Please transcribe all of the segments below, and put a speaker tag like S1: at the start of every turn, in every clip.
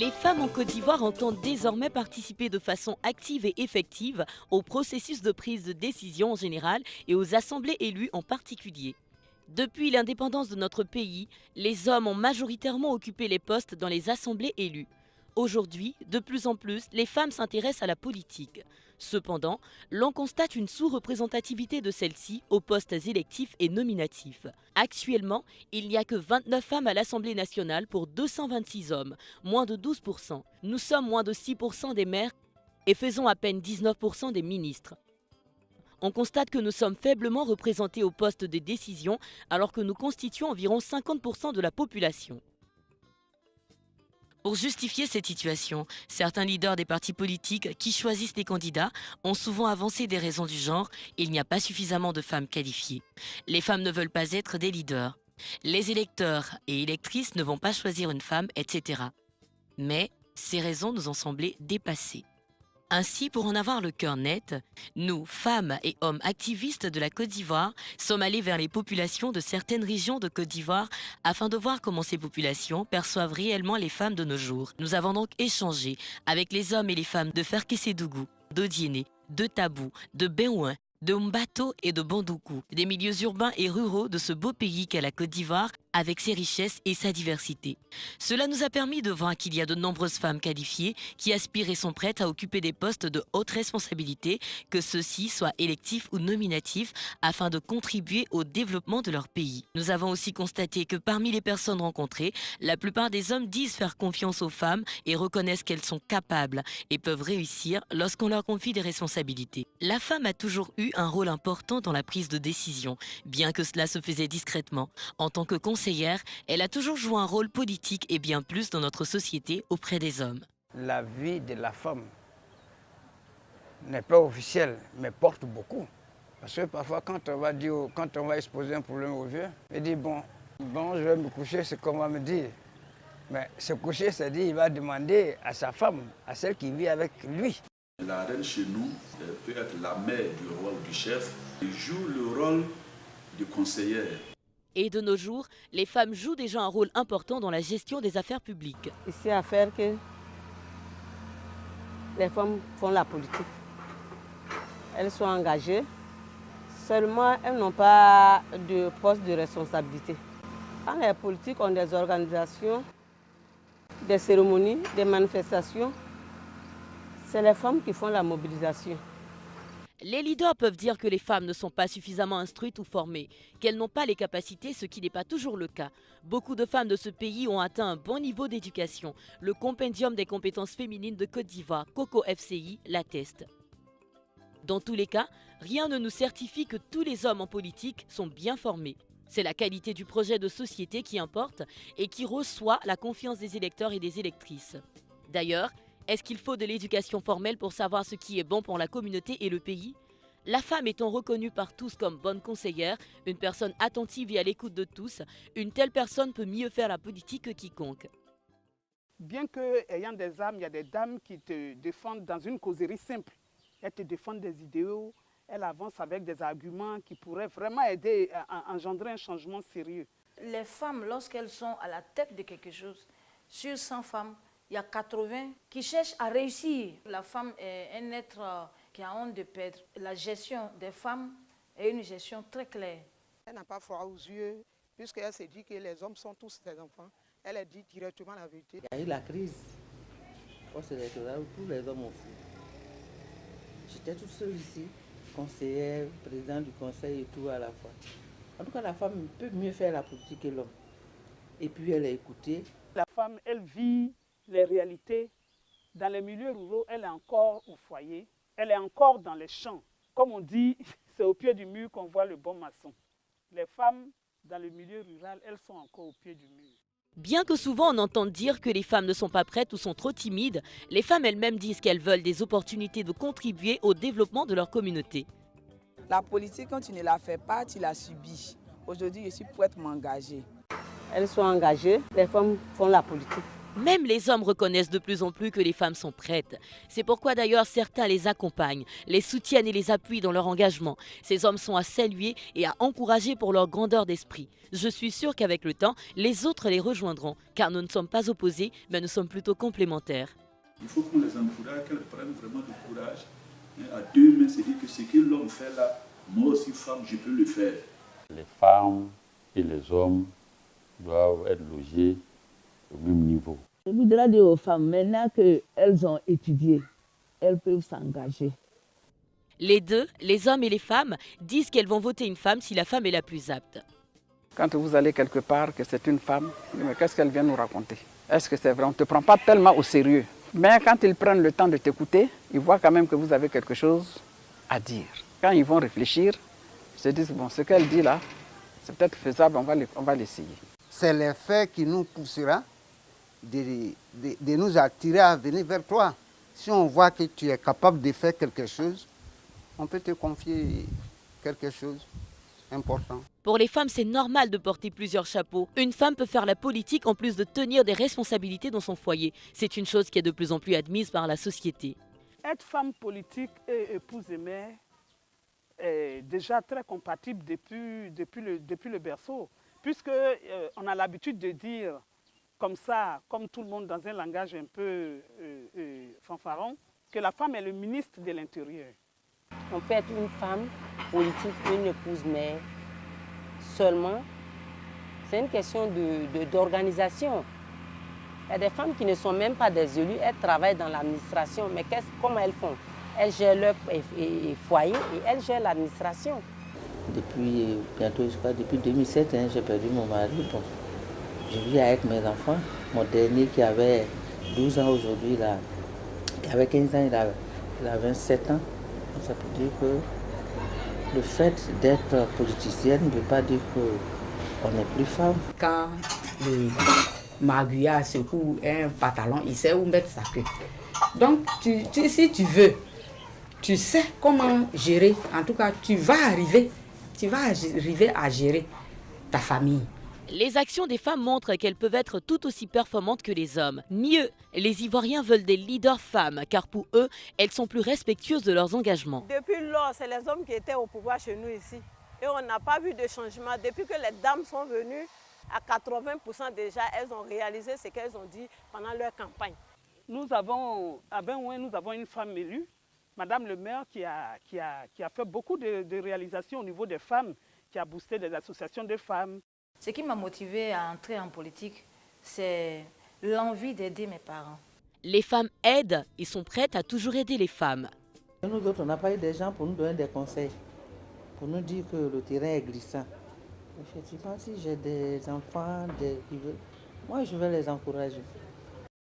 S1: Les femmes en Côte d'Ivoire entendent désormais participer de façon active et effective au processus de prise de décision en général et aux assemblées élues en particulier. Depuis l'indépendance de notre pays, les hommes ont majoritairement occupé les postes dans les assemblées élues. Aujourd'hui, de plus en plus, les femmes s'intéressent à la politique. Cependant, l'on constate une sous-représentativité de celles-ci aux postes électifs et nominatifs. Actuellement, il n'y a que 29 femmes à l'Assemblée nationale pour 226 hommes, moins de 12%. Nous sommes moins de 6% des maires et faisons à peine 19% des ministres. On constate que nous sommes faiblement représentés aux postes de décision alors que nous constituons environ 50% de la population. Pour justifier cette situation, certains leaders des partis politiques qui choisissent les candidats ont souvent avancé des raisons du genre « il n'y a pas suffisamment de femmes qualifiées ». Les femmes ne veulent pas être des leaders. Les électeurs et électrices ne vont pas choisir une femme, etc. Mais ces raisons nous ont semblé dépassées. Ainsi, pour en avoir le cœur net, nous, femmes et hommes activistes de la Côte d'Ivoire, sommes allés vers les populations de certaines régions de Côte d'Ivoire afin de voir comment ces populations perçoivent réellement les femmes de nos jours. Nous avons donc échangé avec les hommes et les femmes de Ferkessédougou, d'Odiéné, de Tabou, de Béouin, de Mbato et de Bandoukou, des milieux urbains et ruraux de ce beau pays qu'est la Côte d'Ivoire, avec ses richesses et sa diversité. Cela nous a permis de voir qu'il y a de nombreuses femmes qualifiées qui aspirent et sont prêtes à occuper des postes de haute responsabilité, que ceux-ci soient électifs ou nominatifs, afin de contribuer au développement de leur pays. Nous avons aussi constaté que parmi les personnes rencontrées, la plupart des hommes disent faire confiance aux femmes et reconnaissent qu'elles sont capables et peuvent réussir lorsqu'on leur confie des responsabilités. La femme a toujours eu un rôle important dans la prise de décision, bien que cela se faisait discrètement. En tant que conseillère, elle a toujours joué un rôle politique et bien plus dans notre société auprès des hommes.
S2: La vie de la femme n'est pas officielle, mais porte beaucoup. Parce que parfois, quand on va exposer un problème au vieux, il dit bon, je vais me coucher, c'est qu'on va me dire. Mais se coucher, c'est-à-dire il va demander à sa femme, à celle qui vit avec lui.
S3: La reine chez nous peut être la mère du roi ou du chef. Elle joue le rôle de conseillère.
S1: Et de nos jours, les femmes jouent déjà un rôle important dans la gestion des affaires publiques.
S4: Ici à faire que les femmes font la politique. Elles sont engagées, seulement elles n'ont pas de poste de responsabilité. Quand les politiques ont des organisations, des cérémonies, des manifestations, c'est les femmes qui font la mobilisation.
S1: Les leaders peuvent dire que les femmes ne sont pas suffisamment instruites ou formées, qu'elles n'ont pas les capacités, ce qui n'est pas toujours le cas. Beaucoup de femmes de ce pays ont atteint un bon niveau d'éducation. Le compendium des compétences féminines de Côte d'Ivoire, Coco FCI, l'atteste. Dans tous les cas, rien ne nous certifie que tous les hommes en politique sont bien formés. C'est la qualité du projet de société qui importe et qui reçoit la confiance des électeurs et des électrices. D'ailleurs, est-ce qu'il faut de l'éducation formelle pour savoir ce qui est bon pour la communauté et le pays? La femme étant reconnue par tous comme bonne conseillère, une personne attentive et à l'écoute de tous, une telle personne peut mieux faire la politique que quiconque.
S5: Bien qu'ayant des âmes, il y a des dames qui te défendent dans une causerie simple. Elles te défendent des idéaux, elles avancent avec des arguments qui pourraient vraiment aider à engendrer un changement sérieux.
S6: Les femmes, lorsqu'elles sont à la tête de quelque chose, sur 100 femmes, il y a 80 qui cherchent à réussir. La femme est un être qui a honte de perdre. La gestion des femmes est une gestion très claire.
S7: Elle n'a pas froid aux yeux, puisqu'elle s'est dit que les hommes sont tous ses enfants. Elle a dit directement la vérité.
S8: Il y a eu la crise post-électorale où tous les hommes ont fui. J'étais toute seule ici, conseillère, présidente du conseil et tout à la fois. En tout cas, la femme peut mieux faire la politique que l'homme. Et puis elle a écouté.
S5: La femme, elle vit les réalités. Dans les milieux ruraux, elle est encore au foyer, elle est encore dans les champs. Comme on dit, c'est au pied du mur qu'on voit le bon maçon. Les femmes, dans le milieu rural, elles sont encore au pied du mur.
S1: Bien que souvent on entende dire que les femmes ne sont pas prêtes ou sont trop timides, les femmes elles-mêmes disent qu'elles veulent des opportunités de contribuer au développement de leur communauté.
S9: La politique, quand tu ne la fais pas, tu la subis. Aujourd'hui, je suis prête à m'engager.
S4: Elles sont engagées, les femmes font la politique.
S1: Même les hommes reconnaissent de plus en plus que les femmes sont prêtes. C'est pourquoi d'ailleurs certains les accompagnent, les soutiennent et les appuient dans leur engagement. Ces hommes sont à saluer et à encourager pour leur grandeur d'esprit. Je suis sûre qu'avec le temps, les autres les rejoindront, car nous ne sommes pas opposés, mais nous sommes plutôt complémentaires.
S3: Il faut qu'on les encourage, qu'elles prennent vraiment du courage. À deux mains, c'est dire que ce que l'homme fait là, moi aussi femme, je peux le faire.
S10: Les femmes et les hommes doivent être logés au même niveau.
S11: Je voudrais dire aux femmes, maintenant qu'elles ont étudié, elles peuvent s'engager.
S1: Les deux, les hommes et les femmes, disent qu'elles vont voter une femme si la femme est la plus apte.
S2: Quand vous allez quelque part, que c'est une femme, mais qu'est-ce qu'elle vient nous raconter? Est-ce que c'est vrai? On ne te prend pas tellement au sérieux. Mais quand ils prennent le temps de t'écouter, ils voient quand même que vous avez quelque chose à dire. Quand ils vont réfléchir, ils se disent, bon, ce qu'elle dit là, c'est peut-être faisable, on va l'essayer.
S12: C'est le fait qui nous poussera de nous attirer à venir vers toi. Si on voit que tu es capable de faire quelque chose, on peut te confier quelque chose d'important.
S1: Pour les femmes, c'est normal de porter plusieurs chapeaux. Une femme peut faire la politique en plus de tenir des responsabilités dans son foyer. C'est une chose qui est de plus en plus admise par la société.
S5: Être femme politique et épouse et mère est déjà très compatible depuis le berceau, puisque on a l'habitude de dire comme ça, comme tout le monde dans un langage un peu fanfaron, que la femme est le ministre de l'Intérieur.
S4: On peut être une femme politique, une épouse mère. Seulement, c'est une question d'organisation. Il y a des femmes qui ne sont même pas des élus, elles travaillent dans l'administration, mais comment elles font? Elles gèrent leur foyer et elles gèrent l'administration.
S8: Depuis bientôt, je crois, depuis 2007, j'ai perdu mon mari. Bon, je vis avec mes enfants. Mon dernier qui avait 12 ans aujourd'hui, qui avait 15 ans, il a 27 ans. Ça peut dire que le fait d'être politicienne ne veut pas dire qu'on n'est plus femme.
S13: Quand le maguilla secoue un pantalon, il sait où mettre sa queue. Donc, si tu veux, tu sais comment gérer. En tout cas, tu vas arriver à gérer ta famille.
S1: Les actions des femmes montrent qu'elles peuvent être tout aussi performantes que les hommes. Mieux, les Ivoiriens veulent des leaders femmes, car pour eux, elles sont plus respectueuses de leurs engagements.
S4: Depuis lors, c'est les hommes qui étaient au pouvoir chez nous ici. Et on n'a pas vu de changement. Depuis que les dames sont venues, à 80% déjà, elles ont réalisé ce qu'elles ont dit pendant leur campagne.
S5: Nous avons, à Benouin, nous avons une femme élue, Madame le maire, qui a fait beaucoup de réalisations au niveau des femmes, qui a boosté des associations de femmes.
S6: Ce qui m'a motivée à entrer en politique, c'est l'envie d'aider mes parents.
S1: Les femmes aident et sont prêtes à toujours aider les femmes.
S8: Nous autres, on n'a pas eu des gens pour nous donner des conseils, pour nous dire que le terrain est glissant. Effectivement, si j'ai des enfants, moi je vais les encourager.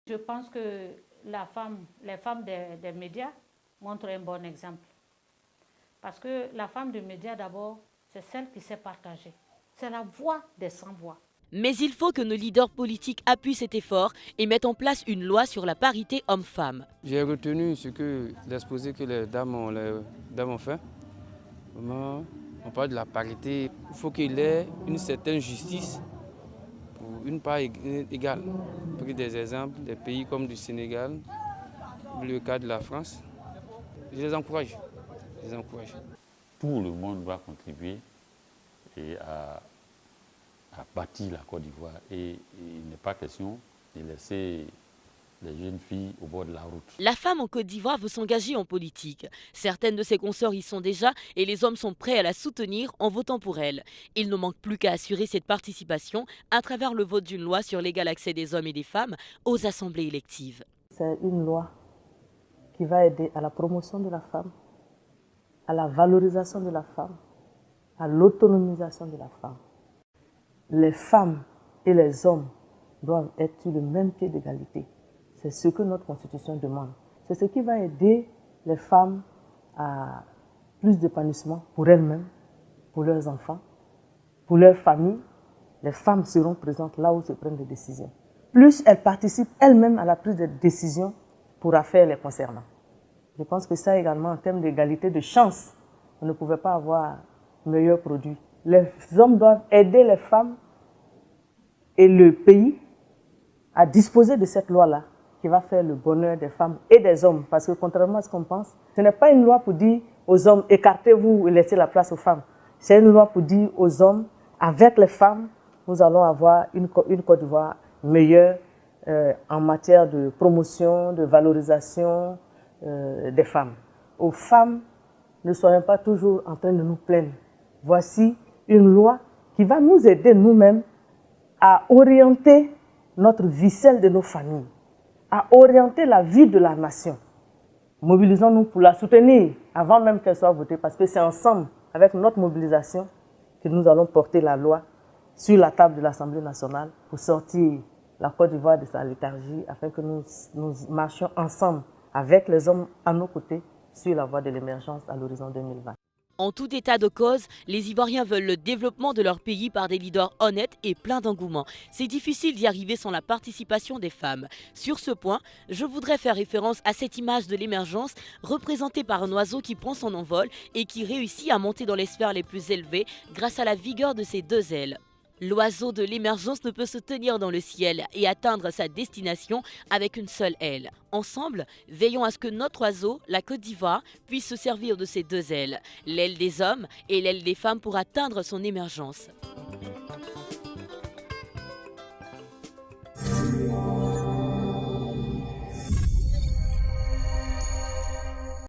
S14: Je pense que les femmes des médias montrent un bon exemple. Parce que la femme des médias, d'abord, c'est celle qui sait partager. C'est la voix des sans-voix.
S1: Mais il faut que nos leaders politiques appuient cet effort et mettent en place une loi sur la parité homme-femme.
S15: J'ai retenu l'exposé que les dames ont fait. Vraiment, on parle de la parité. Il faut qu'il y ait une certaine justice pour une part égale. J'ai pris des exemples des pays comme du Sénégal, le cas de la France. Je les encourage.
S10: Tout le monde doit contribuer à bâtir la Côte d'Ivoire. Et il n'est pas question de laisser les jeunes filles au bord de la route.
S1: La femme en Côte d'Ivoire veut s'engager en politique. Certaines de ses consoeurs y sont déjà et les hommes sont prêts à la soutenir en votant pour elle. Il ne manque plus qu'à assurer cette participation à travers le vote d'une loi sur l'égal accès des hommes et des femmes aux assemblées électives.
S4: C'est une loi qui va aider à la promotion de la femme, à la valorisation de la femme, à l'autonomisation de la femme. Les femmes et les hommes doivent être sur le même pied d'égalité. C'est ce que notre Constitution demande. C'est ce qui va aider les femmes à plus d'épanouissement pour elles-mêmes, pour leurs enfants, pour leurs familles. Les femmes seront présentes là où se prennent des décisions. Plus elles participent elles-mêmes à la prise de décisions pour affaires les concernant. Je pense que ça également, en termes d'égalité de chance, on ne pouvait pas avoir meilleur produit. Les hommes doivent aider les femmes et le pays à disposer de cette loi-là qui va faire le bonheur des femmes et des hommes. Parce que contrairement à ce qu'on pense, ce n'est pas une loi pour dire aux hommes, écartez-vous et laissez la place aux femmes. C'est une loi pour dire aux hommes, avec les femmes, nous allons avoir une Côte d'Ivoire meilleure en matière de promotion, de valorisation des femmes. Aux femmes, ne soyons pas toujours en train de nous plaindre. Voici une loi qui va nous aider nous-mêmes à orienter notre vie, celle de nos familles, à orienter la vie de la nation. Mobilisons-nous pour la soutenir avant même qu'elle soit votée, parce que c'est ensemble, avec notre mobilisation, que nous allons porter la loi sur la table de l'Assemblée nationale pour sortir la Côte d'Ivoire de sa léthargie, afin que nous marchions ensemble avec les hommes à nos côtés sur la voie de l'émergence à l'horizon 2020.
S1: En tout état de cause, les Ivoiriens veulent le développement de leur pays par des leaders honnêtes et pleins d'engouement. C'est difficile d'y arriver sans la participation des femmes. Sur ce point, je voudrais faire référence à cette image de l'émergence représentée par un oiseau qui prend son envol et qui réussit à monter dans les sphères les plus élevées grâce à la vigueur de ses deux ailes. L'oiseau de l'émergence ne peut se tenir dans le ciel et atteindre sa destination avec une seule aile. Ensemble, veillons à ce que notre oiseau, la Côte d'Ivoire, puisse se servir de ses deux ailes, l'aile des hommes et l'aile des femmes pour atteindre son émergence.